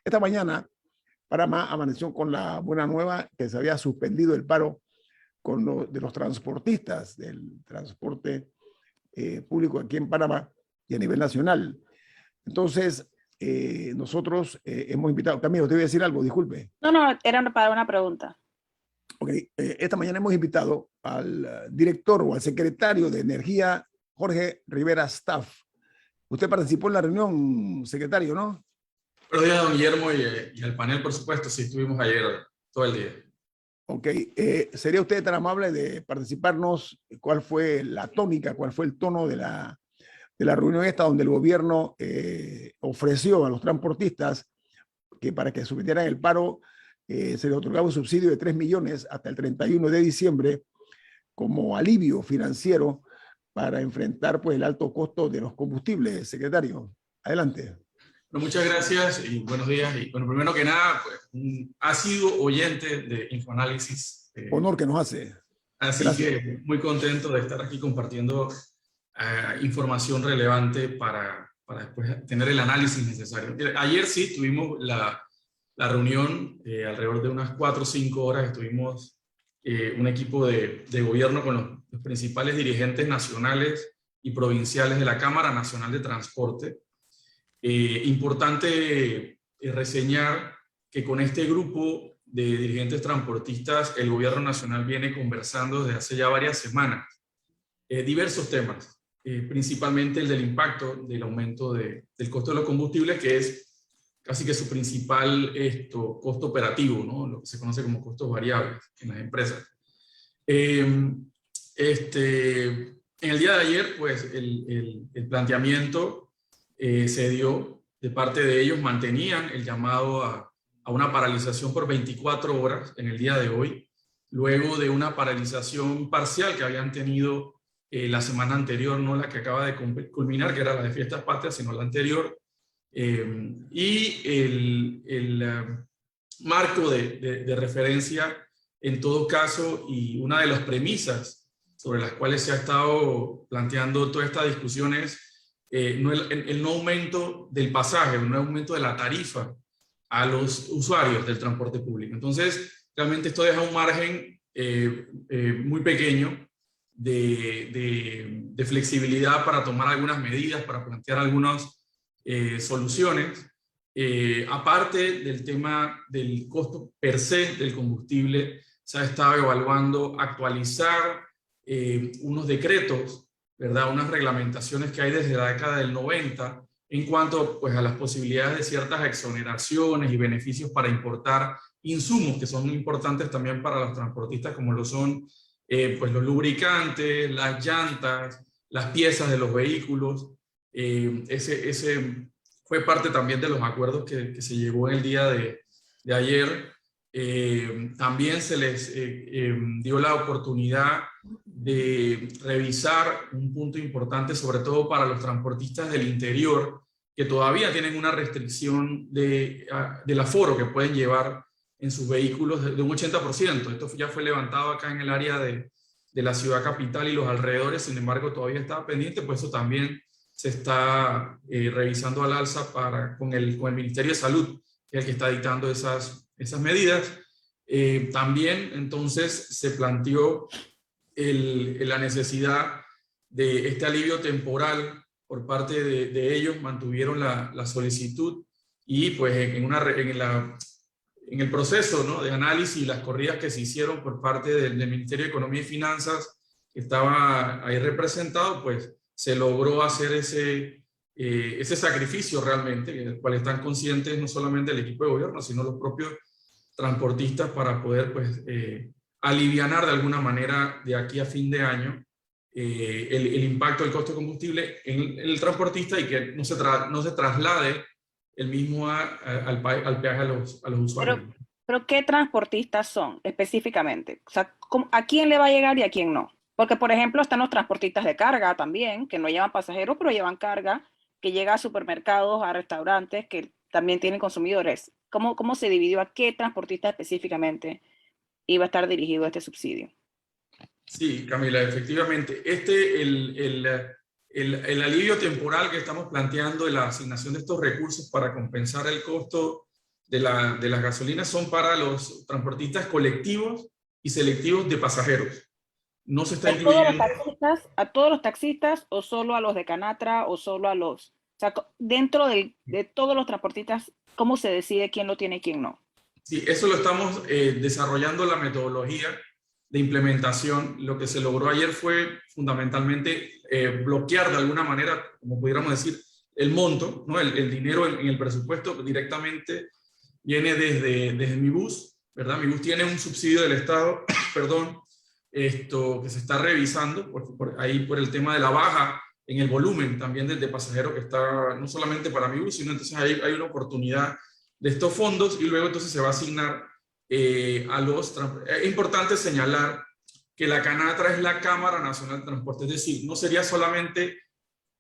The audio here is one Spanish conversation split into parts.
Esta mañana, Panamá amaneció con la buena nueva que se había suspendido el paro de los transportistas del transporte público aquí en Panamá y a nivel nacional. Entonces, nosotros hemos invitado, Camilo, te voy a decir algo, disculpe. No, era para una pregunta. Ok, esta mañana hemos invitado al director o al secretario de Energía, Jorge Rivera Staff. Usted participó en la reunión, secretario, ¿no? Buenos días, don Guillermo, y al panel, por supuesto. Sí, estuvimos ayer todo el día. Ok, ¿sería usted tan amable de participarnos? ¿Cuál fue la tónica, cuál fue el tono de la reunión esta donde el gobierno ofreció a los transportistas que para que sometieran el paro se les otorgaba un subsidio de 3 millones hasta el 31 de diciembre como alivio financiero para enfrentar pues, el alto costo de los combustibles? Secretario, adelante. Bueno, muchas gracias y buenos días. Y bueno, primero que nada, pues, ha sido oyente de Infoanálisis. Honor que nos hace. Así gracias. Que muy contento de estar aquí compartiendo información relevante para después tener el análisis necesario. Ayer sí tuvimos la reunión, alrededor de unas 4 o 5 horas estuvimos un equipo de gobierno con los principales dirigentes nacionales y provinciales de la Cámara Nacional de Transporte. Importante reseñar que con este grupo de dirigentes transportistas el gobierno nacional viene conversando desde hace ya varias semanas diversos temas. Principalmente el del impacto del aumento del costo de los combustibles, que es casi que su principal costo operativo, ¿no? Lo que se conoce como costos variables en las empresas. En el día de ayer, pues, el planteamiento se dio de parte de ellos, mantenían el llamado a una paralización por 24 horas en el día de hoy, luego de una paralización parcial que habían tenido la semana anterior, no la que acaba de culminar, que era la de Fiestas Patrias, sino la anterior. Y el marco de referencia, en todo caso, y una de las premisas sobre las cuales se ha estado planteando toda esta discusión es el no aumento del pasaje, el no aumento de la tarifa a los usuarios del transporte público. Entonces, realmente esto deja un margen muy pequeño de flexibilidad para tomar algunas medidas, para plantear algunas soluciones. Aparte del tema del costo per se del combustible, se ha estado evaluando actualizar unos decretos, ¿verdad? Unas reglamentaciones que hay desde la década del 90 en cuanto pues, a las posibilidades de ciertas exoneraciones y beneficios para importar insumos que son importantes también para los transportistas, como lo son pues los lubricantes, las llantas, las piezas de los vehículos. Ese fue parte también de los acuerdos que se llevó en el día de ayer. También se les dio la oportunidad de revisar un punto importante, sobre todo para los transportistas del interior, que todavía tienen una restricción del aforo que pueden llevar en sus vehículos de un 80%. Esto ya fue levantado acá en el área de la ciudad capital y los alrededores, sin embargo todavía estaba pendiente, pues eso también se está revisando al alza con el Ministerio de Salud, que es el que está dictando esas medidas. También entonces se planteó la necesidad de este alivio temporal por parte de ellos, mantuvieron la solicitud y pues en el proceso, ¿no?, de análisis y las corridas que se hicieron por parte del Ministerio de Economía y Finanzas, que estaba ahí representado, pues se logró hacer ese sacrificio realmente, del cual están conscientes no solamente el equipo de gobierno, sino los propios transportistas para poder pues, alivianar de alguna manera de aquí a fin de año el impacto del costo de combustible en el transportista y que no se traslade el mismo al peaje a los usuarios. Pero ¿qué transportistas son específicamente? O sea, ¿a quién le va a llegar y a quién no? Porque, por ejemplo, están los transportistas de carga también, que no llevan pasajeros, pero llevan carga, que llega a supermercados, a restaurantes, que también tienen consumidores. ¿Cómo se dividió? ¿A qué transportista específicamente iba a estar dirigido este subsidio? Sí, Camila, efectivamente. El alivio temporal que estamos planteando de la asignación de estos recursos para compensar el costo de las gasolinas son para los transportistas colectivos y selectivos de pasajeros. No se está incluyendo... ¿A todos los taxistas o solo a los de Canatra o solo a los... O sea, dentro de todos los transportistas, ¿cómo se decide quién lo tiene y quién no? Sí, eso lo estamos desarrollando la metodología de implementación. Lo que se logró ayer fue fundamentalmente bloquear de alguna manera, como pudiéramos decir, el monto, ¿no? El dinero en el presupuesto directamente viene desde mi bus, ¿verdad? Mi bus tiene un subsidio del Estado, perdón, que se está revisando ahí por el tema de la baja en el volumen también de pasajeros que está no solamente para mi bus, sino entonces hay una oportunidad de estos fondos y luego entonces se va a asignar a los... Es importante señalar que la Canatra es la Cámara Nacional de Transporte, es decir, no sería solamente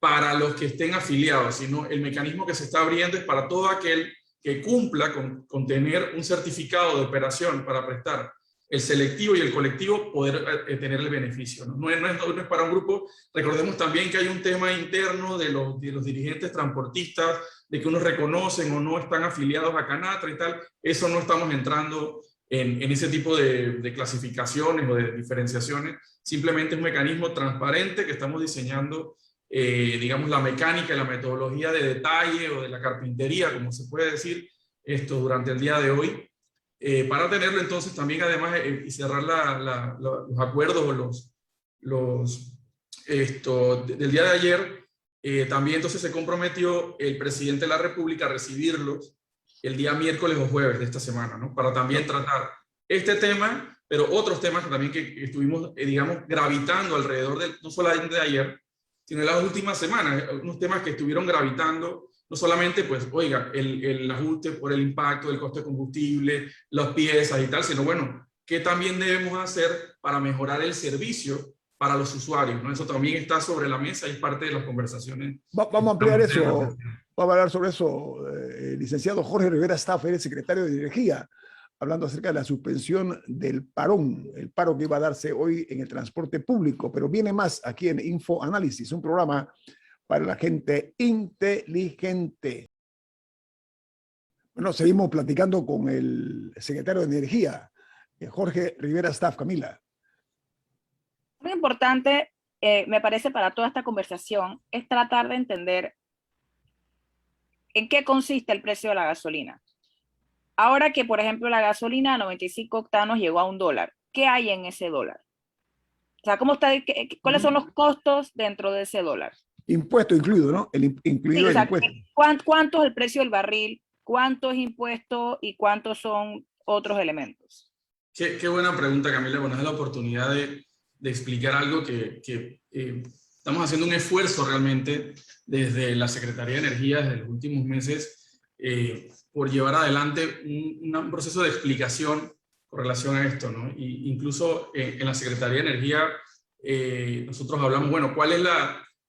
para los que estén afiliados, sino el mecanismo que se está abriendo es para todo aquel que cumpla con tener un certificado de operación para prestar el selectivo y el colectivo, poder tener el beneficio, ¿no? No es para un grupo. Recordemos también que hay un tema interno de los dirigentes transportistas, de que unos reconocen o no están afiliados a Canatra y tal. Eso no estamos entrando en ese tipo de clasificaciones o de diferenciaciones. Simplemente es un mecanismo transparente que estamos diseñando, digamos, la mecánica y la metodología de detalle o de la carpintería, como se puede decir, durante el día de hoy. Para tenerlo entonces también además y cerrar los acuerdos o del día de ayer, también entonces se comprometió el presidente de la República a recibirlos el día miércoles o jueves de esta semana, ¿no? Para también tratar este tema, pero otros temas que también que estuvimos, digamos, gravitando alrededor no solamente de ayer, sino en las últimas semanas, unos temas que estuvieron gravitando. No solamente, pues, oiga, el ajuste por el impacto del costo de combustible, las piezas y tal, sino, bueno, ¿qué también debemos hacer para mejorar el servicio para los usuarios, ¿no? Eso también está sobre la mesa y es parte de las conversaciones. Vamos a ampliar eso, vamos a hablar sobre eso. Licenciado Jorge Rivera Staff, el secretario de Energía, hablando acerca de la suspensión del parón, el paro que iba a darse hoy en el transporte público, pero viene más aquí en Info Análisis, un programa para la gente inteligente. Bueno, seguimos platicando con el secretario de Energía, Jorge Rivera Staff. Camila. Muy importante, me parece, para toda esta conversación, es tratar de entender en qué consiste el precio de la gasolina. Ahora que, por ejemplo, la gasolina a 95 octanos llegó a $1, ¿qué hay en ese dólar? O sea, ¿cuáles son los costos dentro de ese dólar? Impuesto incluido, ¿no? Incluido sí, el impuesto. ¿Cuánto es el precio del barril? ¿Cuánto es impuesto? ¿Y cuántos son otros elementos? Qué buena pregunta, Camila. Bueno, es la oportunidad de explicar algo que estamos haciendo un esfuerzo realmente desde la Secretaría de Energía desde los últimos meses por llevar adelante un proceso de explicación con relación a esto, ¿no? Y incluso en la Secretaría de Energía nosotros hablamos, bueno, ¿cuál es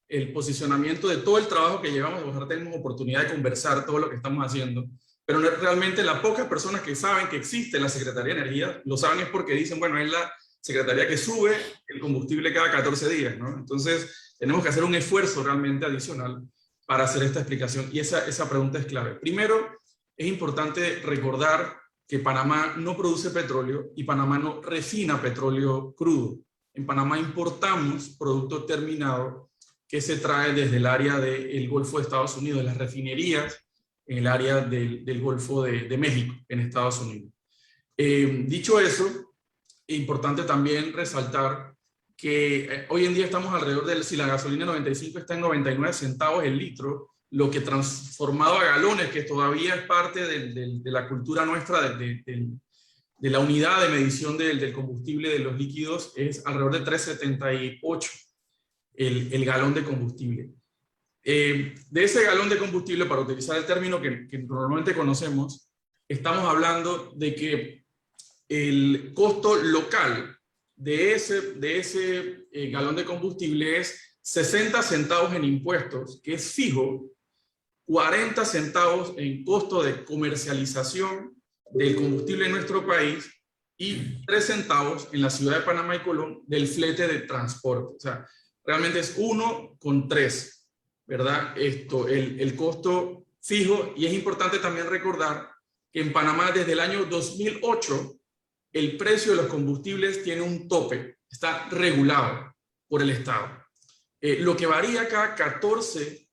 el posicionamiento de todo el trabajo que llevamos? Ojalá tenemos oportunidad de conversar todo lo que estamos haciendo, pero realmente las pocas personas que saben que existe la Secretaría de Energía, lo saben es porque dicen, bueno, es la Secretaría que sube el combustible cada 14 días, ¿no? Entonces tenemos que hacer un esfuerzo realmente adicional para hacer esta explicación, y esa pregunta es clave. Primero, es importante recordar que Panamá no produce petróleo y Panamá no refina petróleo crudo. En Panamá importamos producto terminado que se trae desde el área del Golfo de Estados Unidos, de las refinerías en el área del Golfo de México, en Estados Unidos. Dicho eso, es importante también resaltar que hoy en día estamos alrededor de, si la gasolina 95 está en 99 centavos el litro, lo que transformado a galones, que todavía es parte de la cultura nuestra, de la unidad de medición del combustible de los líquidos, es alrededor de 3.78 el galón de combustible. De ese galón de combustible, para utilizar el término que normalmente conocemos, estamos hablando de que el costo local de ese galón de combustible es 60 centavos en impuestos, que es fijo, 40 centavos en costo de comercialización del combustible en nuestro país y 3 centavos en la ciudad de Panamá y Colón del flete de transporte. O sea, realmente es 1,3, ¿verdad? El costo fijo, y es importante también recordar que en Panamá desde el año 2008 el precio de los combustibles tiene un tope, está regulado por el Estado. Lo que varía cada 14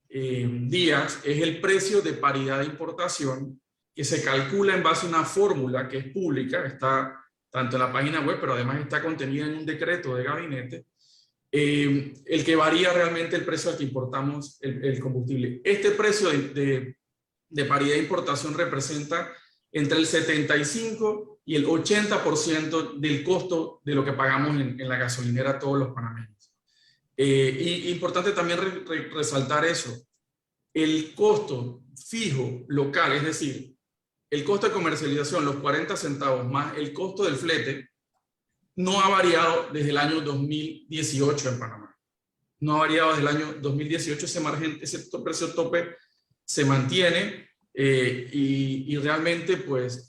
días es el precio de paridad de importación, que se calcula en base a una fórmula que es pública, está tanto en la página web, pero además está contenida en un decreto de gabinete, el que varía realmente el precio al que importamos el combustible. Este precio de paridad de importación representa entre el 75 y el 80% del costo de lo que pagamos en la gasolinera todos los panameños. Y importante también resaltar eso. El costo fijo local, es decir, el costo de comercialización, los 40 centavos más el costo del flete, no ha variado desde el año 2018 en Panamá. No ha variado desde el año 2018, ese margen, ese precio tope se mantiene y realmente, pues,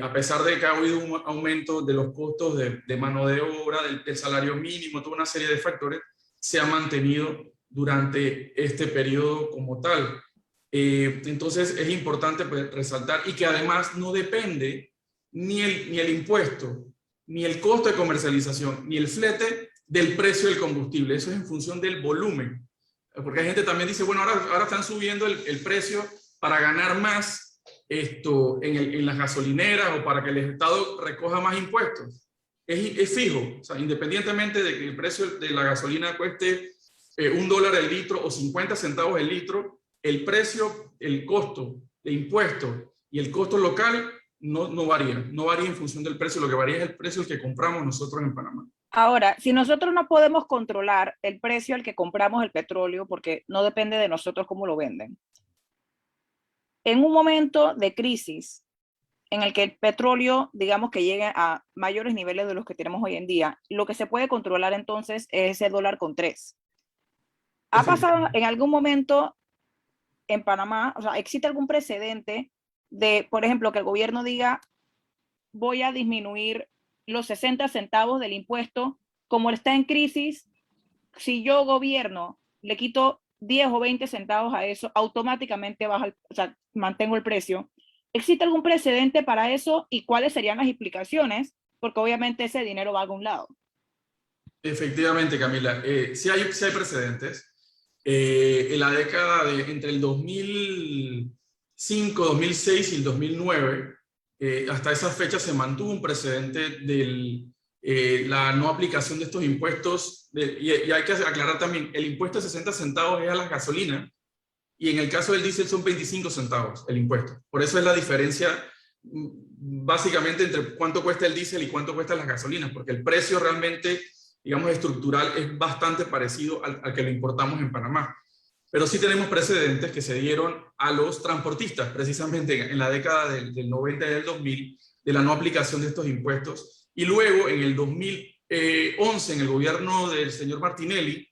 a pesar de que ha habido un aumento de los costos de mano de obra, del salario mínimo, toda una serie de factores, se ha mantenido durante este periodo como tal. Entonces es importante, pues, resaltar, y que además no depende ni el impuesto, ni el costo de comercialización, ni el flete del precio del combustible. Eso es en función del volumen. Porque hay gente también dice, bueno, ahora están subiendo el precio para ganar más en las gasolineras o para que el Estado recoja más impuestos. Es fijo, o sea, independientemente de que el precio de la gasolina cueste $1 el litro o 50 centavos el litro, el precio, el costo de impuestos y el costo local no varía en función del precio. Lo que varía es el precio al que compramos nosotros en Panamá. Ahora, si nosotros no podemos controlar el precio al que compramos el petróleo, porque no depende de nosotros cómo lo venden, en un momento de crisis en el que el petróleo, digamos que llegue a mayores niveles de los que tenemos hoy en día, lo que se puede controlar entonces es ese $3. ¿Ha pasado en algún momento en Panamá, o sea, existe algún precedente de, por ejemplo, que el gobierno diga, voy a disminuir los 60 centavos del impuesto, como está en crisis, si yo gobierno le quito 10 o 20 centavos a eso, automáticamente baja, o sea, mantengo el precio? ¿Existe algún precedente para eso y cuáles serían las implicaciones? Porque obviamente ese dinero va a algún lado. Efectivamente, Camila, sí hay precedentes. En la década entre el 2005, 2006 y el 2009, hasta esa fecha se mantuvo un precedente de la no aplicación de estos impuestos. Y hay que aclarar también, el impuesto de 60 centavos es a las gasolinas, y en el caso del diésel son 25 centavos el impuesto. Por eso es la diferencia básicamente entre cuánto cuesta el diésel y cuánto cuestan las gasolinas, porque el precio realmente, digamos, estructural es bastante parecido al que lo importamos en Panamá. Pero sí tenemos precedentes que se dieron a los transportistas, precisamente en la década del 90 y del 2000, de la no aplicación de estos impuestos. Y luego, en el 2011, en el gobierno del señor Martinelli,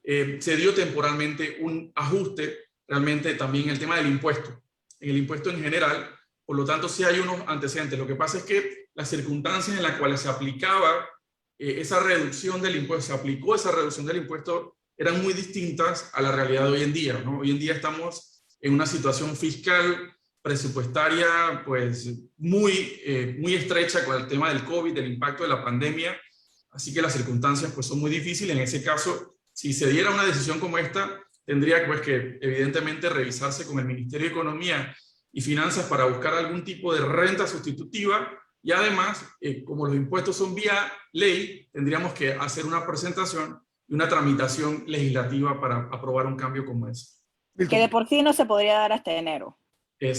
se dio temporalmente un ajuste realmente también en el tema del impuesto, en el impuesto en general. Por lo tanto, sí hay unos antecedentes. Lo que pasa es que las circunstancias en las cuales se aplicaba esa reducción del impuesto, se aplicó esa reducción del impuesto, eran muy distintas a la realidad de hoy en día, ¿no? Hoy en día estamos en una situación fiscal, presupuestaria, pues muy estrecha con el tema del COVID, del impacto de la pandemia, así que las circunstancias pues son muy difíciles. En ese caso, si se diera una decisión como esta, tendría pues que evidentemente revisarse con el Ministerio de Economía y Finanzas para buscar algún tipo de renta sustitutiva, y además, como los impuestos son vía ley, tendríamos que hacer una presentación y una tramitación legislativa para aprobar un cambio como ese. Que de por sí no se podría dar hasta enero.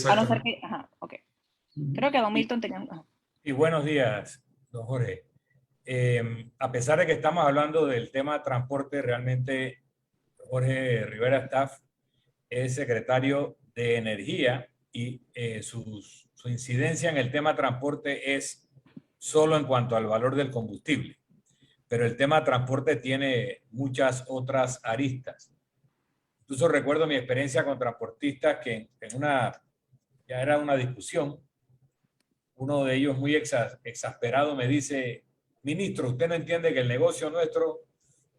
A no ser que, ok. Creo que don Milton tenía... Y buenos días, don Jorge. A pesar de que estamos hablando del tema transporte, realmente Jorge Rivera Staff es secretario de Energía y su incidencia en el tema transporte es solo en cuanto al valor del combustible. Pero el tema transporte tiene muchas otras aristas. Incluso recuerdo mi experiencia con transportistas que ya era una discusión. Uno de ellos muy exasperado me dice, ministro, usted no entiende que el negocio nuestro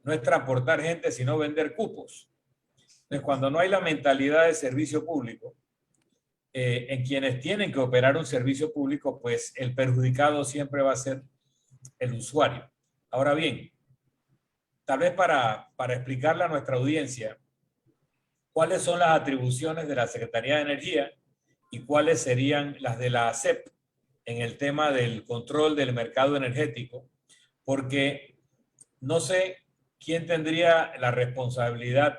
no es transportar gente, sino vender cupos. Entonces, cuando no hay la mentalidad de servicio público, en quienes tienen que operar un servicio público, pues el perjudicado siempre va a ser el usuario. Ahora bien, tal vez para explicarle a nuestra audiencia cuáles son las atribuciones de la Secretaría de Energía y cuáles serían las de la ASEP en el tema del control del mercado energético, porque no sé quién tendría la responsabilidad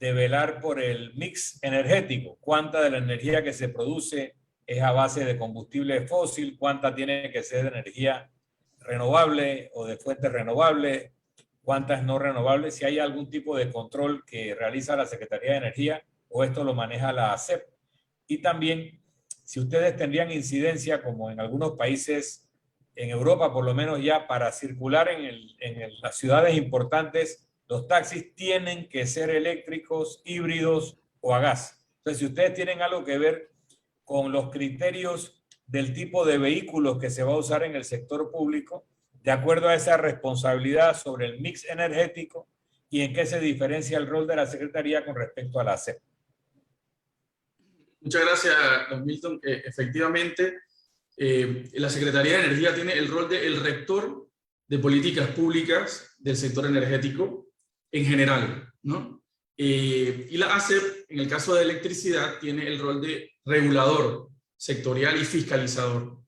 de velar por el mix energético, cuánta de la energía que se produce es a base de combustible fósil, cuánta tiene que ser de energía renovable o de fuentes renovables, cuántas no renovables, si hay algún tipo de control que realiza la Secretaría de Energía o esto lo maneja la ASEP. Y también si ustedes tendrían incidencia, como en algunos países en Europa, por lo menos ya para circular en las ciudades importantes, los taxis tienen que ser eléctricos, híbridos o a gas. Entonces, si ustedes tienen algo que ver con los criterios del tipo de vehículos que se va a usar en el sector público, de acuerdo a esa responsabilidad sobre el mix energético y en qué se diferencia el rol de la Secretaría con respecto a la ASEP. Muchas gracias, don Milton. Efectivamente, la Secretaría de Energía tiene el rol de el rector de políticas públicas del sector energético en general, ¿no? Y la ASEP, en el caso de electricidad, tiene el rol de regulador sectorial y fiscalizador.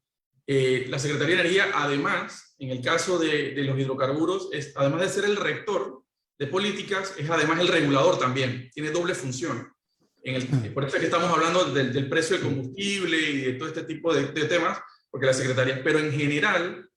La Secretaría de Energía, además, en el caso de los hidrocarburos, además de ser el rector de políticas, es además el regulador también, tiene doble función. Por eso es que estamos hablando del precio del combustible y de todo este tipo de temas, porque la Secretaría, pero en general,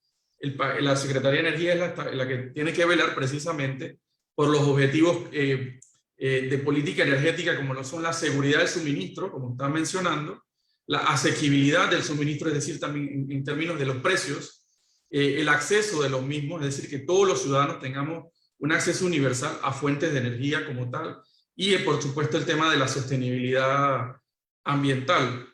la Secretaría de Energía es la que tiene que velar precisamente por los objetivos de política energética, como lo son la seguridad del suministro, como estaba mencionando, la asequibilidad del suministro, es decir, también en términos de los precios, el acceso de los mismos, es decir, que todos los ciudadanos tengamos un acceso universal a fuentes de energía como tal, y por supuesto el tema de la sostenibilidad ambiental.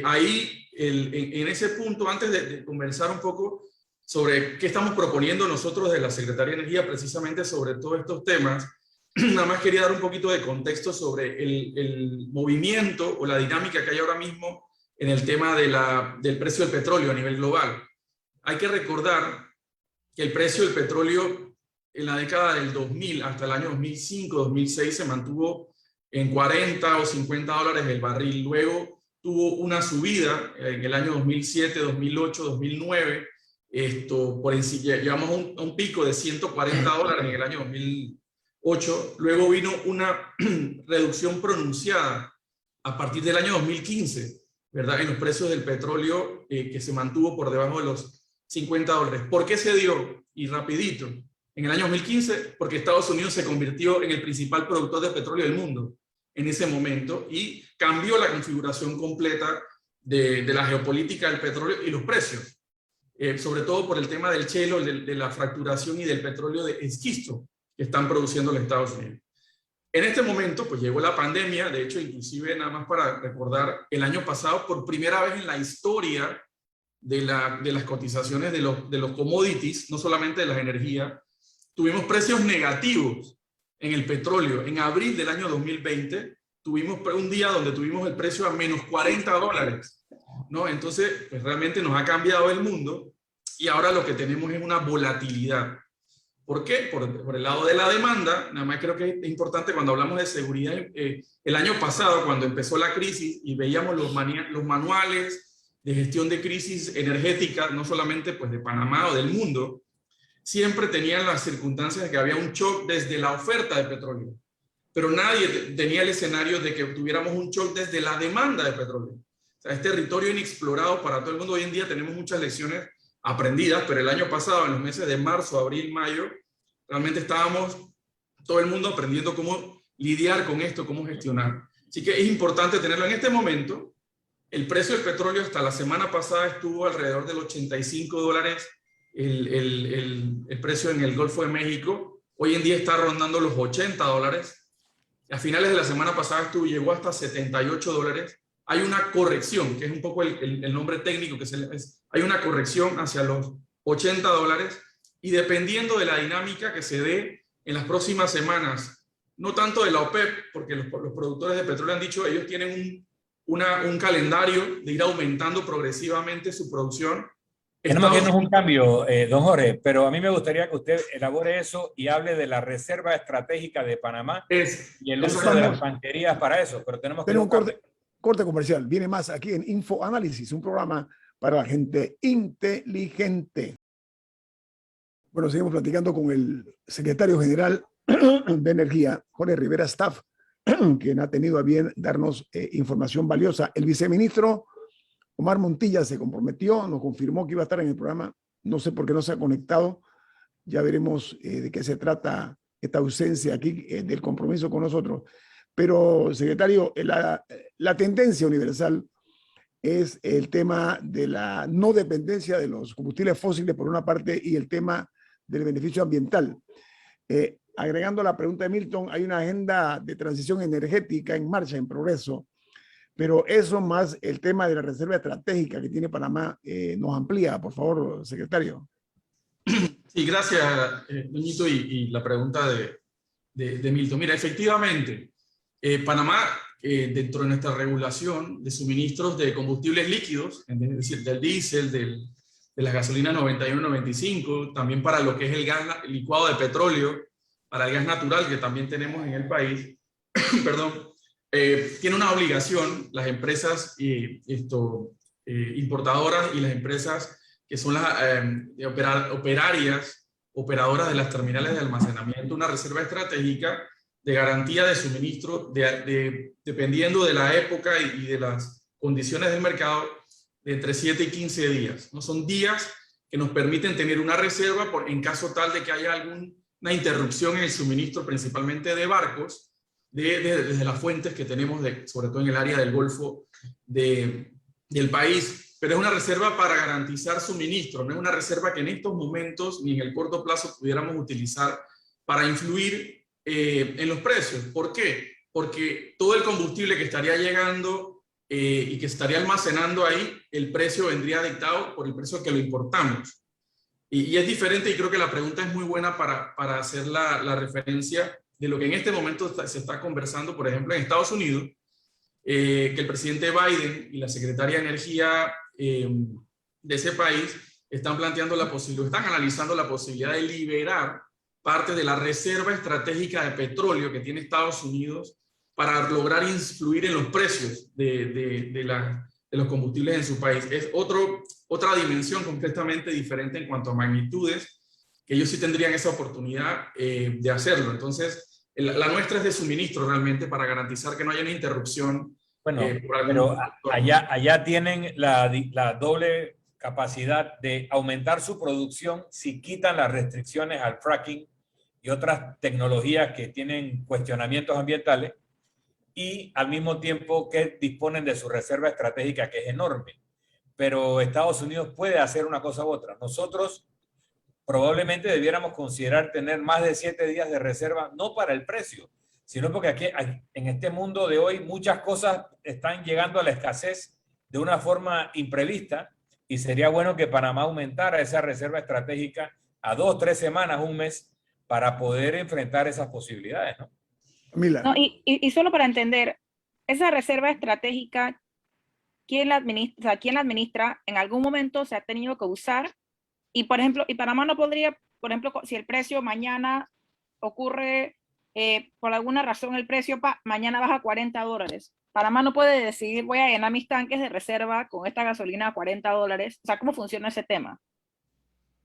Ahí, en ese punto, antes de conversar un poco sobre qué estamos proponiendo nosotros de la Secretaría de Energía, precisamente sobre todos estos temas, nada más quería dar un poquito de contexto sobre el movimiento o la dinámica que hay ahora mismo en el tema del precio del petróleo a nivel global. Hay que recordar que el precio del petróleo en la década del 2000 hasta el año 2005-2006 se mantuvo en 40 o 50 dólares el barril. Luego tuvo una subida en el año 2007, 2008, 2009. Llegamos a un pico de 140 dólares en el año 2008. Luego vino una reducción pronunciada a partir del año 2015, ¿verdad? En los precios del petróleo que se mantuvo por debajo de los 50 dólares. ¿Por qué se dio? Y rapidito. En el año 2015, porque Estados Unidos se convirtió en el principal productor de petróleo del mundo en ese momento y cambió la configuración completa de la geopolítica del petróleo y los precios, sobre todo por el tema del shale, de la fracturación y del petróleo de esquisto que están produciendo los Estados Unidos. En este momento, pues llegó la pandemia. De hecho, inclusive, nada más para recordar, el año pasado, por primera vez en la historia de las cotizaciones de los commodities, no solamente de las energías, tuvimos precios negativos en el petróleo. En abril del año 2020 tuvimos un día donde tuvimos el precio a menos 40 dólares, ¿no? Entonces, pues realmente nos ha cambiado el mundo y ahora lo que tenemos es una volatilidad. ¿Por qué? Por el lado de la demanda. Nada más creo que es importante cuando hablamos de seguridad. El año pasado, cuando empezó la crisis y veíamos los manuales de gestión de crisis energética, no solamente pues de Panamá o del mundo, siempre tenían las circunstancias de que había un shock desde la oferta de petróleo, pero nadie tenía el escenario de que tuviéramos un shock desde la demanda de petróleo. O sea, es territorio inexplorado para todo el mundo. Hoy en día tenemos muchas lecciones aprendidas, pero el año pasado, en los meses de marzo, abril, mayo, realmente estábamos todo el mundo aprendiendo cómo lidiar con esto, cómo gestionar. Así que es importante tenerlo en este momento. El precio del petróleo hasta la semana pasada estuvo alrededor del 85 dólares el precio en el Golfo de México. Hoy en día está rondando los 80 dólares. A finales de la semana pasada llegó hasta 78 dólares. Hay una corrección, que es un poco el nombre técnico, hay una corrección hacia los 80 dólares, y dependiendo de la dinámica que se dé en las próximas semanas, no tanto de la OPEP, porque los productores de petróleo han dicho ellos tienen un calendario de ir aumentando progresivamente su producción. Tenemos que irnos un cambio, don Jorge, pero a mí me gustaría que usted elabore eso y hable de la Reserva Estratégica de Panamá y el uso de las banquerías para eso, pero tenemos que... Tenemos un corte comercial. Viene más aquí en Info Análisis, un programa para la gente inteligente. Bueno, seguimos platicando con el secretario general de Energía, Jorge Rivera Staff, quien ha tenido a bien darnos información valiosa. El viceministro Omar Montilla se comprometió, nos confirmó que iba a estar en el programa. No sé por qué no se ha conectado. Ya veremos de qué se trata esta ausencia aquí del compromiso con nosotros. Pero, secretario, la tendencia universal es el tema de la no dependencia de los combustibles fósiles por una parte y el tema del beneficio ambiental. Agregando la pregunta de Milton, hay una agenda de transición energética en marcha, en progreso, pero eso más el tema de la reserva estratégica que tiene Panamá nos amplía, por favor, secretario. Sí, gracias, Doñito, y la pregunta de Milton. Mira, efectivamente, Panamá, dentro de nuestra regulación de suministros de combustibles líquidos, es decir, del diésel, de las gasolinas 91-95, también para lo que es el gas licuado de petróleo, para el gas natural que también tenemos en el país, perdón, tiene una obligación las empresas importadoras y las empresas que son las operadoras de las terminales de almacenamiento, una reserva estratégica de garantía de suministro dependiendo de la época y de las condiciones del mercado, de entre 7 y 15 días. ¿No? Son días que nos permiten tener una reserva en caso tal de que haya alguna interrupción en el suministro, principalmente de barcos, desde las fuentes que tenemos, sobre todo en el área del Golfo del país. Pero es una reserva para garantizar suministro, no es una reserva que en estos momentos ni en el corto plazo pudiéramos utilizar para influir en los precios. ¿Por qué? Porque todo el combustible que estaría llegando y que estaría almacenando ahí, el precio vendría dictado por el precio que lo importamos. Y es diferente, y creo que la pregunta es muy buena para hacer la referencia de lo que en este momento se está conversando, por ejemplo, en Estados Unidos, que el presidente Biden y la secretaria de Energía de ese país están planteando están analizando la posibilidad de liberar parte de la reserva estratégica de petróleo que tiene Estados Unidos para lograr influir en los precios de los combustibles en su país. Es otra dimensión completamente diferente en cuanto a magnitudes, que ellos sí tendrían esa oportunidad de hacerlo. Entonces, la nuestra es de suministro realmente para garantizar que no haya una interrupción. Bueno, pero allá tienen la doble capacidad de aumentar su producción si quitan las restricciones al fracking y otras tecnologías que tienen cuestionamientos ambientales, y al mismo tiempo que disponen de su reserva estratégica, que es enorme. Pero Estados Unidos puede hacer una cosa u otra. Nosotros probablemente debiéramos considerar tener más de 7 días de reserva, no para el precio, sino porque aquí, en este mundo de hoy, muchas cosas están llegando a la escasez de una forma imprevista, y sería bueno que Panamá aumentara esa reserva estratégica a 2, 3 semanas, un mes, para poder enfrentar esas posibilidades, ¿no? Mila. No, y solo para entender, esa reserva estratégica, ¿quién la administra? O sea, ¿quién la administra? ¿En algún momento se ha tenido que usar? Y, por ejemplo, y Panamá no podría, por ejemplo, si el precio mañana ocurre, por alguna razón el precio mañana baja a $40. Panamá no puede decidir, voy a llenar mis tanques de reserva con esta gasolina a $40. O sea, ¿cómo funciona ese tema?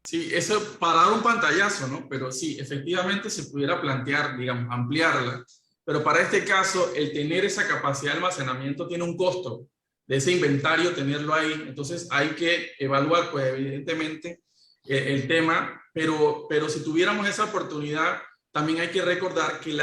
Sí, eso para dar un pantallazo, ¿no? Pero sí, efectivamente se pudiera plantear, digamos, ampliarla. Pero para este caso, el tener esa capacidad de almacenamiento tiene un costo de ese inventario, tenerlo ahí. Entonces hay que evaluar, pues evidentemente, el tema. Pero si tuviéramos esa oportunidad, también hay que recordar que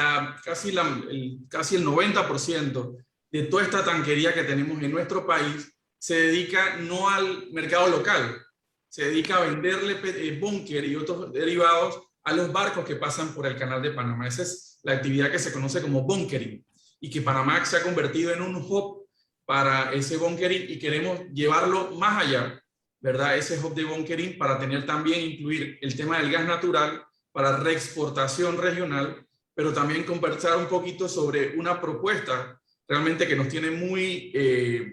casi el 90% de toda esta tanquería que tenemos en nuestro país se dedica no al mercado local, se dedica a venderle búnker y otros derivados a los barcos que pasan por el canal de Panamá. Esa es la actividad que se conoce como bunkering, y que Panamá se ha convertido en un hub para ese bunkering, y queremos llevarlo más allá, ¿verdad? Ese hub de bunkering para tener también, incluir el tema del gas natural para reexportación regional, pero también conversar un poquito sobre una propuesta realmente que nos tiene muy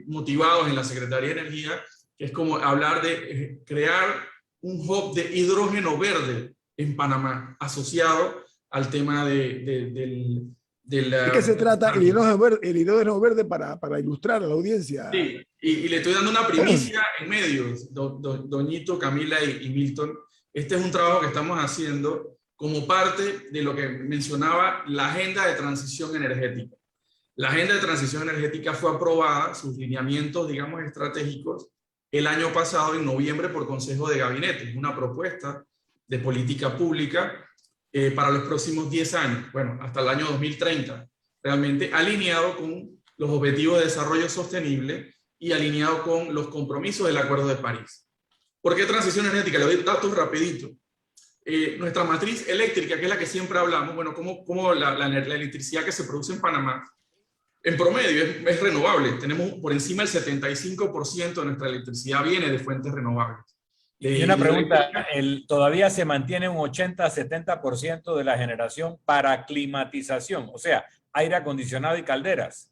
motivados en la Secretaría de Energía, que es como hablar de crear un hub de hidrógeno verde en Panamá, asociado al tema de la... ¿De qué se trata el hidrógeno verde para ilustrar a la audiencia? Sí, y le estoy dando una primicia en medios, Doñito, Camila y Milton. Este es un trabajo que estamos haciendo como parte de lo que mencionaba la Agenda de Transición Energética. La Agenda de Transición Energética fue aprobada, sus lineamientos, digamos, estratégicos, el año pasado, en noviembre, por Consejo de Gabinete. Es una propuesta de política pública para los próximos 10 años, bueno, hasta el año 2030, realmente alineado con los Objetivos de Desarrollo Sostenible y alineado con los compromisos del Acuerdo de París. ¿Por qué transición energética? Le doy datos rapidito. Nuestra matriz eléctrica, que es la que siempre hablamos, bueno, como la electricidad que se produce en Panamá, en promedio es renovable. Tenemos por encima del 75% de nuestra electricidad viene de fuentes renovables. Y una pregunta, ¿todavía se mantiene un 80-70% de la generación para climatización? O sea, aire acondicionado y calderas.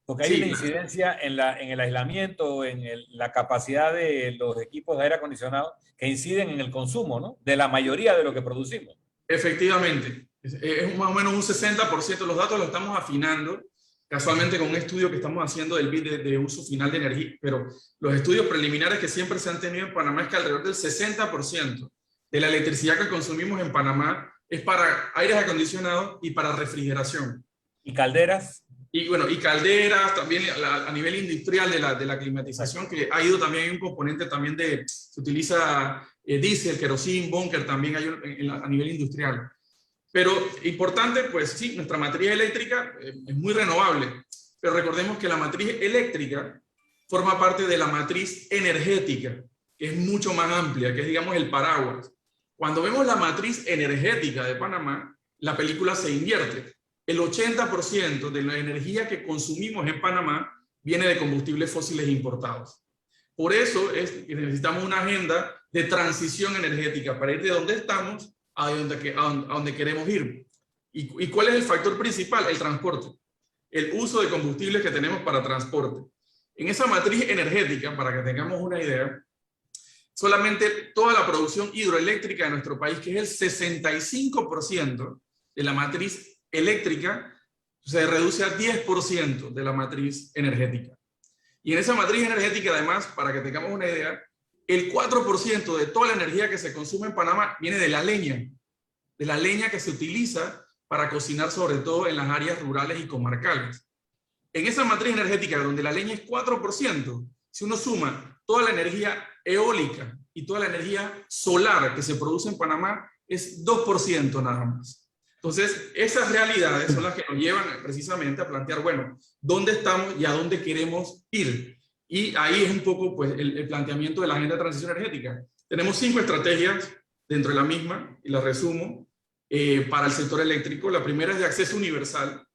Porque hay una incidencia en el aislamiento, en la capacidad de los equipos de aire acondicionado que inciden en el consumo, ¿no? De la mayoría de lo que producimos. Efectivamente. Es más o menos un 60%. Los datos los estamos afinando casualmente con un estudio que estamos haciendo del BID de uso final de energía, pero los estudios preliminares que siempre se han tenido en Panamá es que alrededor del 60% de la electricidad que consumimos en Panamá es para aires acondicionados y para refrigeración. ¿Y calderas? Y bueno, y calderas también a nivel industrial de la climatización, que ha ido también, hay un componente también se utiliza diésel, querosín, búnker también hay a nivel industrial. Pero importante, pues sí, nuestra matriz eléctrica es muy renovable, pero recordemos que la matriz eléctrica forma parte de la matriz energética, que es mucho más amplia, que es, digamos, el paraguas. Cuando vemos la matriz energética de Panamá, la película se invierte. El 80% de la energía que consumimos en Panamá viene de combustibles fósiles importados. Por eso es que necesitamos una agenda de transición energética para ir de donde estamos a donde queremos ir. ¿Y cuál es el factor principal? El transporte. El uso de combustibles que tenemos para transporte. En esa matriz energética, para que tengamos una idea, solamente toda la producción hidroeléctrica de nuestro país, que es el 65% de la matriz eléctrica, se reduce a 10% de la matriz energética. Y en esa matriz energética, además, para que tengamos una idea, el 4% de toda la energía que se consume en Panamá viene de la leña que se utiliza para cocinar, sobre todo en las áreas rurales y comarcales. En esa matriz energética, donde la leña es 4%, si uno suma toda la energía eólica y toda la energía solar que se produce en Panamá, es 2% nada más. Entonces, esas realidades son las que nos llevan precisamente a plantear, bueno, ¿dónde estamos y a dónde queremos ir? Y ahí es un poco, pues, el planteamiento de la Agenda de Transición Energética. Tenemos 5 estrategias dentro de la misma, y las resumo, para el sector eléctrico. La primera es de acceso universal.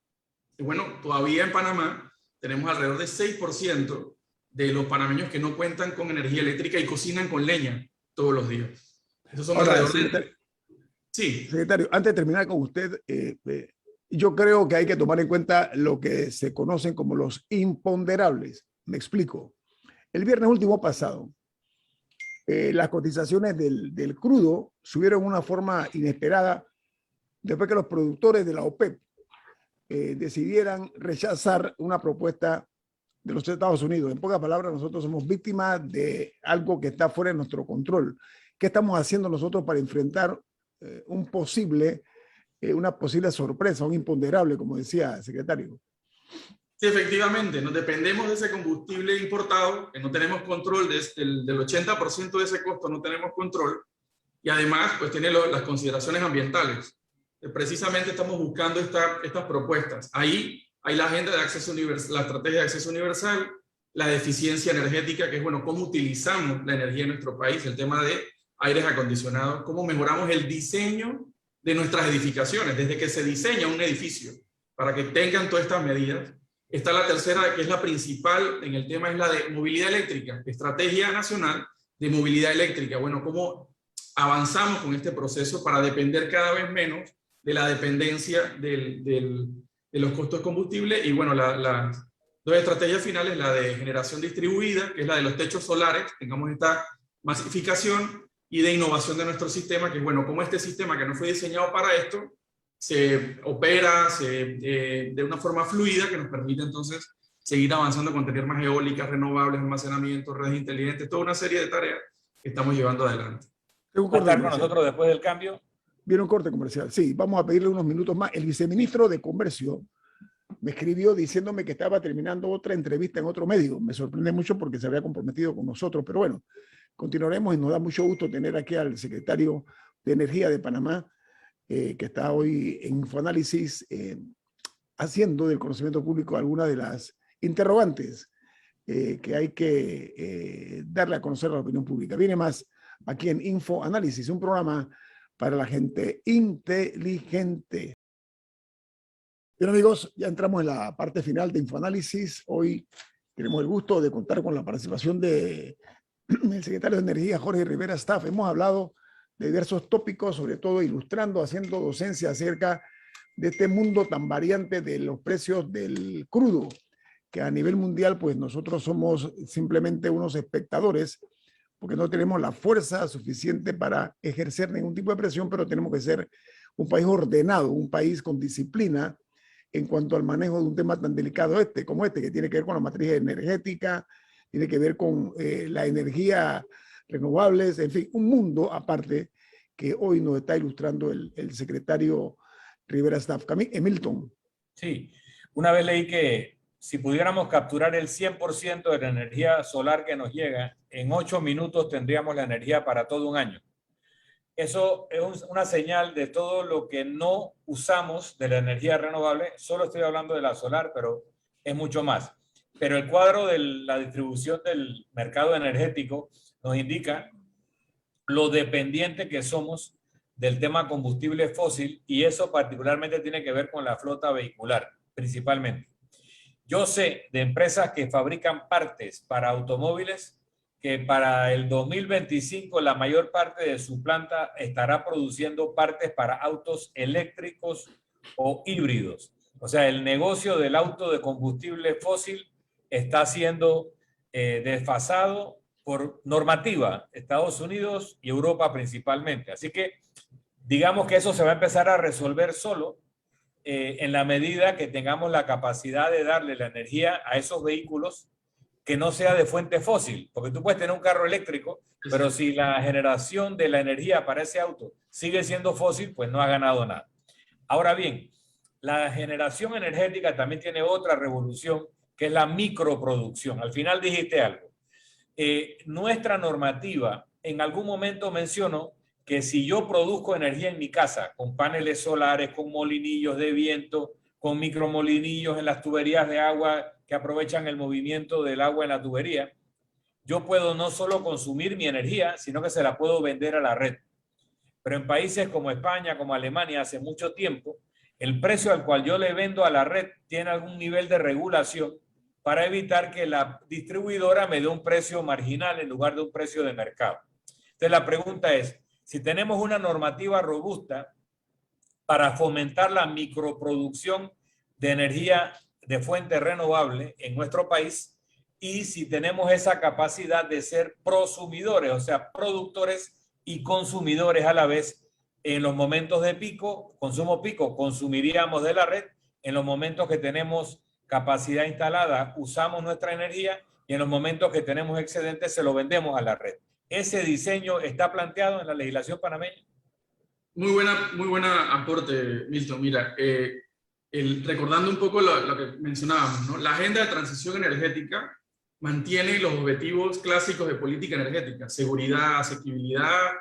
Y bueno, todavía en Panamá tenemos alrededor de 6% de los panameños que no cuentan con energía eléctrica y cocinan con leña todos los días. Esos son alrededor de... Sí. Secretario, antes de terminar con usted, yo creo que hay que tomar en cuenta lo que se conocen como los imponderables. Me explico. El viernes último pasado, las cotizaciones del crudo subieron de una forma inesperada después que los productores de la OPEP decidieran rechazar una propuesta de los Estados Unidos. En pocas palabras, nosotros somos víctimas de algo que está fuera de nuestro control. ¿Qué estamos haciendo nosotros para enfrentar una posible sorpresa, un imponderable, como decía el secretario? Sí, efectivamente, nos dependemos de ese combustible importado, que no tenemos control del 80% de ese costo, no tenemos control, y además pues tiene las consideraciones ambientales. Precisamente estamos buscando estas propuestas. Ahí hay la agenda de acceso universal, la estrategia de acceso universal, la de eficiencia energética, que es, bueno, cómo utilizamos la energía en nuestro país, el tema de aires acondicionados, cómo mejoramos el diseño de nuestras edificaciones, desde que se diseña un edificio, para que tengan todas estas medidas. Está la tercera, que es la principal en el tema, es la de movilidad eléctrica, Estrategia Nacional de Movilidad Eléctrica. Bueno, cómo avanzamos con este proceso para depender cada vez menos de la dependencia de de los costos de combustible. Y bueno, las dos estrategias finales, la de generación distribuida, que es la de los techos solares, tengamos esta masificación, y de innovación de nuestro sistema, que es bueno, como este sistema que no fue diseñado para esto, se opera de una forma fluida que nos permite entonces seguir avanzando con tener más eólicas, renovables, almacenamiento, redes inteligentes, toda una serie de tareas que estamos llevando adelante. ¿Va a estar con nosotros después del cambio? Viene un corte comercial. Sí, vamos a pedirle unos minutos más. El viceministro de Comercio me escribió diciéndome que estaba terminando otra entrevista en otro medio. Me sorprende mucho porque se había comprometido con nosotros, pero bueno, continuaremos y nos da mucho gusto tener aquí al secretario de Energía de Panamá, que está hoy en Infoanálisis haciendo del conocimiento público algunas de las interrogantes que hay que darle a conocer a la opinión pública. Viene más aquí en Infoanálisis, un programa para la gente inteligente. Bien, amigos, ya entramos en la parte final de Infoanálisis. Hoy tenemos el gusto de contar con la participación del secretario de Energía, Jorge Rivera Staff. Hemos hablado de diversos tópicos, sobre todo ilustrando, haciendo docencia acerca de este mundo tan variante de los precios del crudo, que a nivel mundial, pues nosotros somos simplemente unos espectadores, porque no tenemos la fuerza suficiente para ejercer ningún tipo de presión, pero tenemos que ser un país ordenado, un país con disciplina en cuanto al manejo de un tema tan delicado como este, que tiene que ver con la matriz energética, tiene que ver con la energía renovables, en fin, un mundo aparte que hoy nos está ilustrando el secretario Rivera Staff. Milton. Sí, una vez leí que si pudiéramos capturar el 100% de la energía solar que nos llega, en 8 minutos tendríamos la energía para todo un año. Eso es una señal de todo lo que no usamos de la energía renovable. Solo estoy hablando de la solar, pero es mucho más. Pero el cuadro de la distribución del mercado energético nos indica lo dependiente que somos del tema combustible fósil, y eso particularmente tiene que ver con la flota vehicular, principalmente. Yo sé de empresas que fabrican partes para automóviles que para el 2025 la mayor parte de su planta estará produciendo partes para autos eléctricos o híbridos. O sea, el negocio del auto de combustible fósil está siendo desfasado por normativa, Estados Unidos y Europa principalmente. Así que digamos que eso se va a empezar a resolver solo en la medida que tengamos la capacidad de darle la energía a esos vehículos que no sea de fuente fósil, porque tú puedes tener un carro eléctrico, pero si la generación de la energía para ese auto sigue siendo fósil, pues no ha ganado nada. Ahora bien, la generación energética también tiene otra revolución, que es la microproducción. Al final dijiste algo. Nuestra normativa en algún momento mencionó que si yo produzco energía en mi casa con paneles solares, con molinillos de viento, con micromolinillos en las tuberías de agua que aprovechan el movimiento del agua en la tubería, yo puedo no solo consumir mi energía, sino que se la puedo vender a la red. Pero en países como España, como Alemania, hace mucho tiempo, el precio al cual yo le vendo a la red tiene algún nivel de regulación para evitar que la distribuidora me dé un precio marginal en lugar de un precio de mercado. Entonces la pregunta es, si tenemos una normativa robusta para fomentar la microproducción de energía de fuente renovable en nuestro país, y si tenemos esa capacidad de ser prosumidores, o sea, productores y consumidores a la vez, en los momentos de pico, consumo pico, consumiríamos de la red, en los momentos que tenemos capacidad instalada, usamos nuestra energía, y en los momentos que tenemos excedentes, se lo vendemos a la red. ¿Ese diseño está planteado en la legislación panameña? Muy buena aporte, Milton. Mira, recordando un poco lo que mencionábamos, ¿no? La agenda de transición energética mantiene los objetivos clásicos de política energética: seguridad, asequibilidad,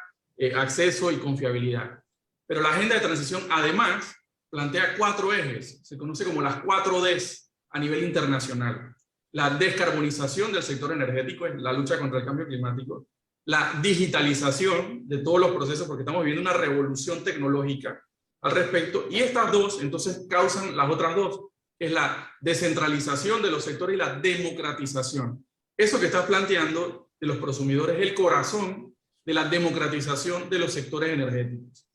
acceso y confiabilidad. Pero la agenda de transición además plantea 4 ejes, se conoce como las 4 Ds a nivel internacional. La descarbonización del sector energético, la lucha contra el cambio climático, la digitalización de todos los procesos, porque estamos viviendo una revolución tecnológica al respecto, y estas 2 entonces causan las otras 2, es la descentralización de los sectores y la democratización. Eso que estás planteando de los prosumidores es el corazón de la democratización de los sectores energéticos.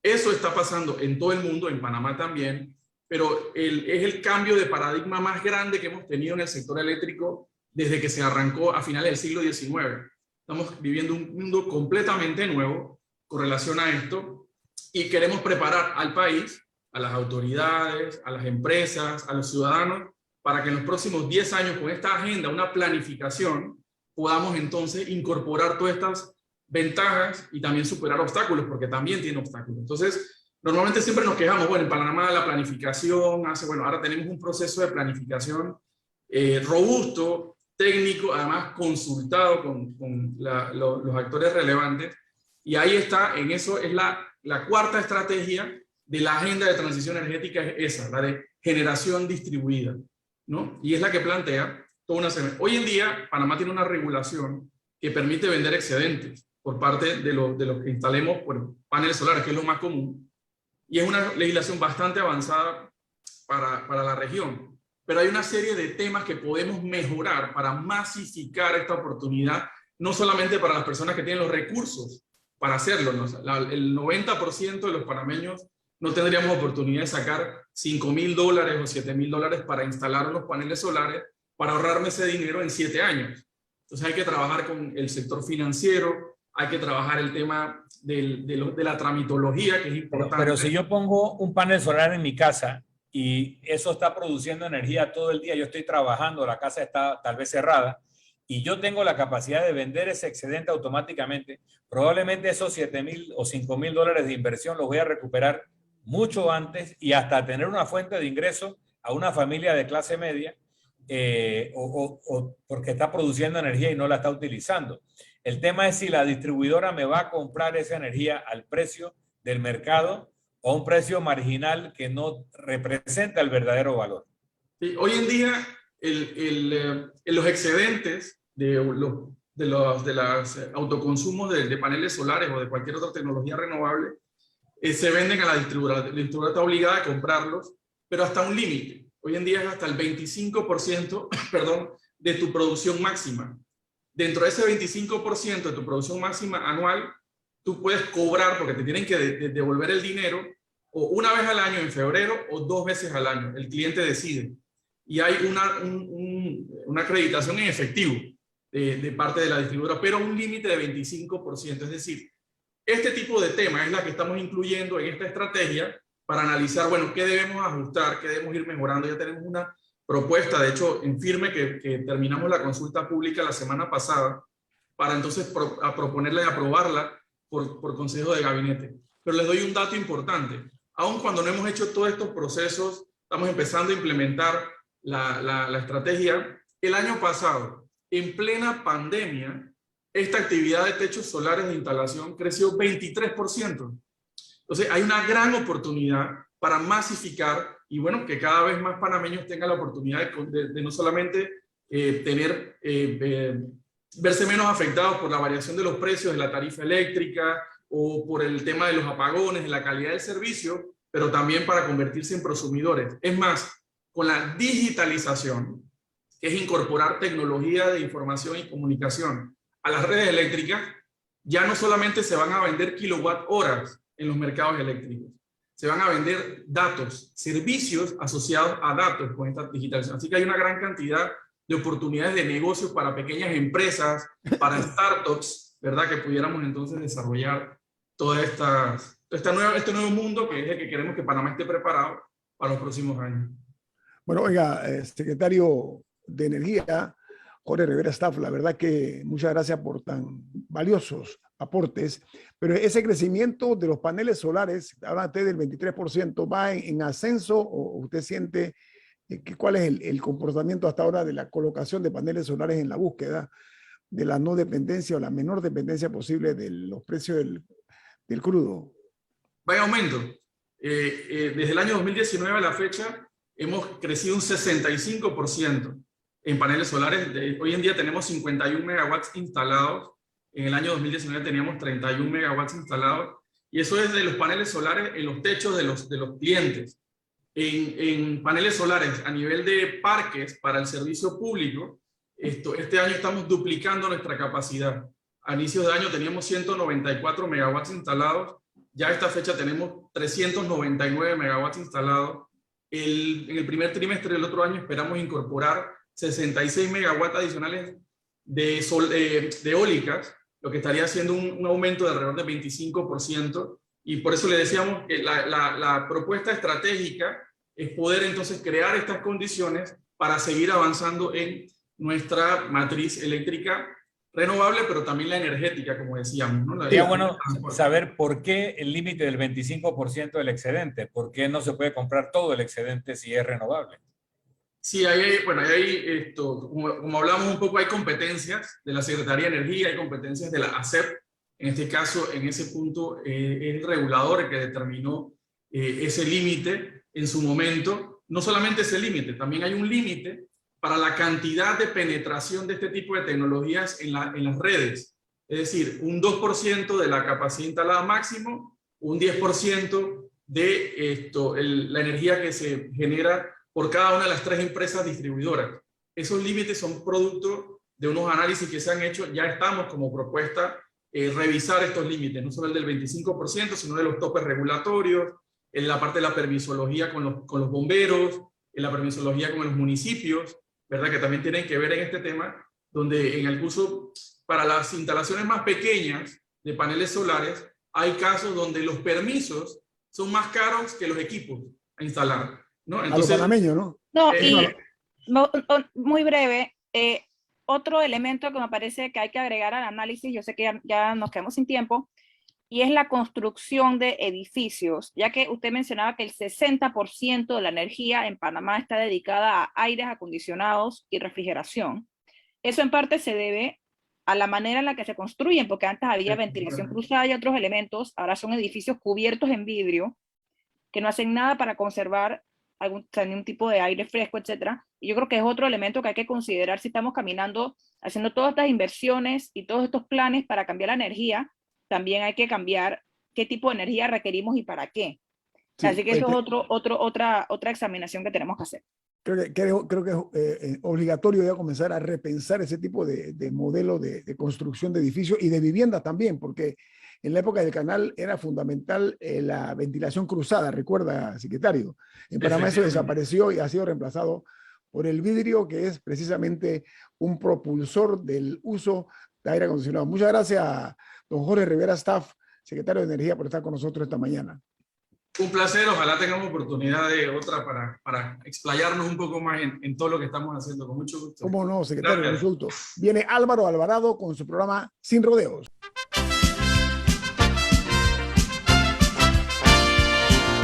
Eso está pasando en todo el mundo, en Panamá también, pero es el cambio de paradigma más grande que hemos tenido en el sector eléctrico desde que se arrancó a finales del siglo XIX. Estamos viviendo un mundo completamente nuevo con relación a esto y queremos preparar al país, a las autoridades, a las empresas, a los ciudadanos, para que en los próximos 10 años con esta agenda, una planificación, podamos entonces incorporar todas estas ventajas y también superar obstáculos, porque también tiene obstáculos. Entonces, normalmente siempre nos quejamos, bueno, en Panamá la planificación bueno, ahora tenemos un proceso de planificación robusto, técnico, además consultado con los actores relevantes, y ahí está, en eso es la cuarta estrategia de la agenda de transición energética, es esa, la de generación distribuida, ¿no? Y es la que plantea toda una serie. Hoy en día, Panamá tiene una regulación que permite vender excedentes por parte de los que instalemos paneles solares, que es lo más común, y es una legislación bastante avanzada para la región. Pero hay una serie de temas que podemos mejorar para masificar esta oportunidad, no solamente para las personas que tienen los recursos para hacerlo, ¿no? El 90% de los panameños no tendríamos oportunidad de sacar $5.000 o $7.000 para instalar unos paneles solares, para ahorrarme ese dinero en 7 años. Entonces hay que trabajar con el sector financiero, hay que trabajar el tema de la tramitología, que es importante. Pero si yo pongo un panel solar en mi casa y eso está produciendo energía todo el día, yo estoy trabajando, la casa está tal vez cerrada, y yo tengo la capacidad de vender ese excedente automáticamente, probablemente esos $7.000 o $5.000 de inversión los voy a recuperar mucho antes y hasta tener una fuente de ingreso a una familia de clase media, o porque está produciendo energía y no la está utilizando. El tema es si la distribuidora me va a comprar esa energía al precio del mercado o a un precio marginal que no representa el verdadero valor. Sí, hoy en día los excedentes de los autoconsumos de paneles solares o de cualquier otra tecnología renovable se venden a la distribuidora. La distribuidora está obligada a comprarlos, pero hasta un límite. Hoy en día es hasta el 25% perdón, de tu producción máxima. Dentro de ese 25% de tu producción máxima anual, tú puedes cobrar, porque te tienen que devolver el dinero, o una vez al año en febrero o 2 veces al año. El cliente decide. Y hay una acreditación en efectivo de parte de la distribuidora, pero un límite de 25%. Es decir, este tipo de temas es la que estamos incluyendo en esta estrategia para analizar, bueno, qué debemos ajustar, qué debemos ir mejorando. Ya tenemos una propuesta, de hecho, en firme, que terminamos la consulta pública la semana pasada, para entonces proponerla y aprobarla por consejo de gabinete. Pero les doy un dato importante. Aun cuando no hemos hecho todos estos procesos, estamos empezando a implementar la estrategia. El año pasado, en plena pandemia, esta actividad de techos solares de instalación creció 23%. Entonces hay una gran oportunidad para masificar y bueno, que cada vez más panameños tengan la oportunidad de no solamente verse menos afectados por la variación de los precios de la tarifa eléctrica o por el tema de los apagones, de la calidad del servicio, pero también para convertirse en prosumidores. Es más, con la digitalización, que es incorporar tecnología de información y comunicación a las redes eléctricas, ya no solamente se van a vender kilowatt horas en los mercados eléctricos, se van a vender datos, servicios asociados a datos con esta digitalización. Así que hay una gran cantidad de oportunidades de negocios para pequeñas empresas, para startups, ¿verdad? Que pudiéramos entonces desarrollar toda este nuevo mundo que es el que queremos que Panamá esté preparado para los próximos años. Bueno, oiga, secretario de Energía, Jorge Rivera Staff, la verdad que muchas gracias por tan valiosos aportes, pero ese crecimiento de los paneles solares, habla usted del 23%, ¿va en ascenso o usted siente cuál es el comportamiento hasta ahora de la colocación de paneles solares en la búsqueda de la no dependencia o la menor dependencia posible de los precios del crudo? Va en aumento. Desde el año 2019 a la fecha hemos crecido un 65% en paneles solares. Hoy en día tenemos 51 megawatts instalados. En el año 2019 teníamos 31 megawatts instalados. Y eso es de los paneles solares en los techos de los clientes. En paneles solares a nivel de parques para el servicio público, este año estamos duplicando nuestra capacidad. A inicios de año teníamos 194 megawatts instalados. Ya a esta fecha tenemos 399 megawatts instalados. en el primer trimestre del otro año esperamos incorporar 66 megawatts adicionales de eólicas, lo que estaría haciendo un aumento de alrededor del 25%, y por eso le decíamos que la propuesta estratégica es poder entonces crear estas condiciones para seguir avanzando en nuestra matriz eléctrica renovable, pero también la energética, como decíamos, ¿no? Sería bueno saber por qué el límite del 25% del excedente, por qué no se puede comprar todo el excedente si es renovable. Sí, bueno, como hablamos un poco, hay competencias de la Secretaría de Energía, hay competencias de la ACEP. En este caso, en ese punto, es el regulador el que determinó ese límite en su momento. No solamente ese límite, también hay un límite para la cantidad de penetración de este tipo de tecnologías en las redes. Es decir, un 2% de la capacidad instalada máximo, un 10% de la energía que se genera por cada una de las 3 empresas distribuidoras. Esos límites son producto de unos análisis que se han hecho. Ya estamos como propuesta revisar estos límites, no solo el del 25%, sino de los topes regulatorios, en la parte de la permisología con los bomberos, en la permisología con los municipios, ¿verdad? Que también tienen que ver en este tema, donde en el curso, para las instalaciones más pequeñas de paneles solares, hay casos donde los permisos son más caros que los equipos a instalar, ¿no? Entonces, a lo panameño, ¿no? No, muy breve, otro elemento que me parece que hay que agregar al análisis, yo sé que ya nos quedamos sin tiempo, y es la construcción de edificios, ya que usted mencionaba que el 60% de la energía en Panamá está dedicada a aires acondicionados y refrigeración. Eso en parte se debe a la manera en la que se construyen, porque antes había ventilación cruzada y otros elementos, ahora son edificios cubiertos en vidrio, que no hacen nada para conservar ningún tipo de aire fresco, etcétera. Y yo creo que es otro elemento que hay que considerar si estamos caminando, haciendo todas estas inversiones y todos estos planes para cambiar la energía. También hay que cambiar qué tipo de energía requerimos y para qué. Sí, así que eso es otra examinación que tenemos que hacer. Creo que es obligatorio ya comenzar a repensar ese tipo de modelo de construcción de edificios y de viviendas también, porque en la época del canal era fundamental la ventilación cruzada, recuerda, secretario. En Panamá eso desapareció y ha sido reemplazado por el vidrio, que es precisamente un propulsor del uso de aire acondicionado. Muchas gracias, don Jorge Rivera Staff, secretario de Energía, por estar con nosotros esta mañana. Un placer, ojalá tengamos oportunidad de otra para explayarnos un poco más en todo lo que estamos haciendo, con mucho gusto. ¿Cómo no, secretario? Con mucho gusto. Viene Álvaro Alvarado con su programa Sin Rodeos.